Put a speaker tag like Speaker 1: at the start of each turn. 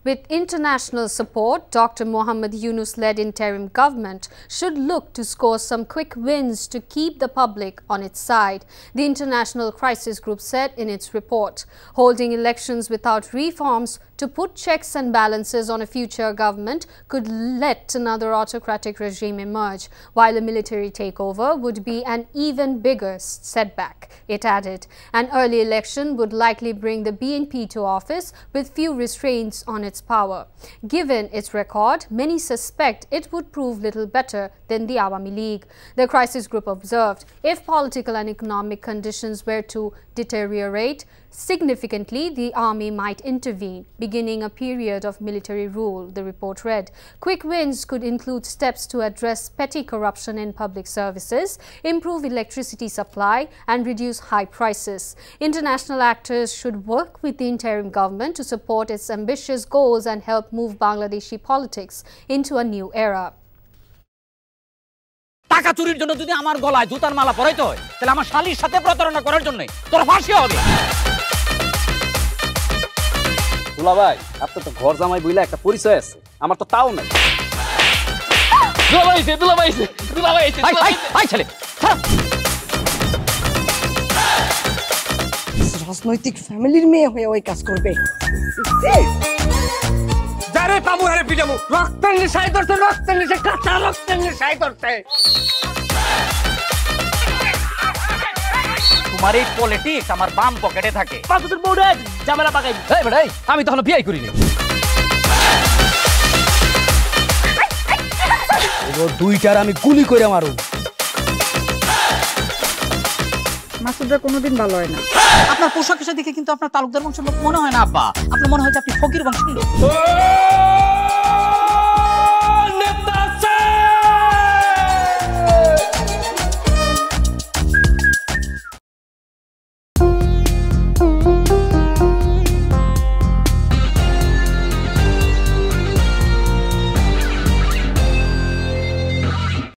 Speaker 1: With international support, Dr. Mohammad Yunus-led interim government should look to score some quick wins to keep the public on its side, the International Crisis Group said in its report. Holding elections without reforms to put checks and balances on a future government could let another autocratic regime emerge, while a military takeover would be an even bigger setback. It added, an early election would likely bring the BNP to office with few restraints on its power. Given its record, many suspect it would prove little better than the Awami League. The Crisis Group observed, if political and economic conditions were to deteriorate significantly, the army might intervene, beginning a period of military rule, the report read. Quick wins could include steps to address petty corruption in public services, improve electricity supply, and reduce high prices. International actors should work with the interim government to support its ambitious goals and help move Bangladeshi politics into a new era.
Speaker 2: টাকা চুরির জন্য যদি আমার গলায় জুতার মালা পরাইতে হয় তাহলে আমার শালীর সাথে প্রতারণা করার জন্য তোর ফাঁসি হবে।
Speaker 3: দুলা ভাই, আপনার তো ঘর জামাই বইলা একটা পরিচয় আছে, আমার তো তাও নাই।
Speaker 4: রাজনৈতিক ফ্যামিলির মেয়ে হয়ে ওই কাজ করবে।
Speaker 2: যারে পাবো আরে পিটাবো, রক্তের নেশায় ধরতে, রক্তের নেশায়, কাঁচা রক্তের নেশায় ধরতে। তোমার এই পলিটিক্স আমার বাম পকেটে থাকে। পাঁচুদের বউরে ঝামেলা পাকাই। এই বেটা, আমি তখন বিয়ে করিনি।
Speaker 3: এগো দুইটার আমি গুলি করে মারুম।
Speaker 4: মাসুদরা কোনোদিন ভালো হয় না।
Speaker 2: আপনার পোশাক এসে দেখে কিন্তু আপনার তালুকদার বংশের লোক মনে হয় না আব্বা, আপনার মনে হয় যে আপনি ফকির বংশের লোক।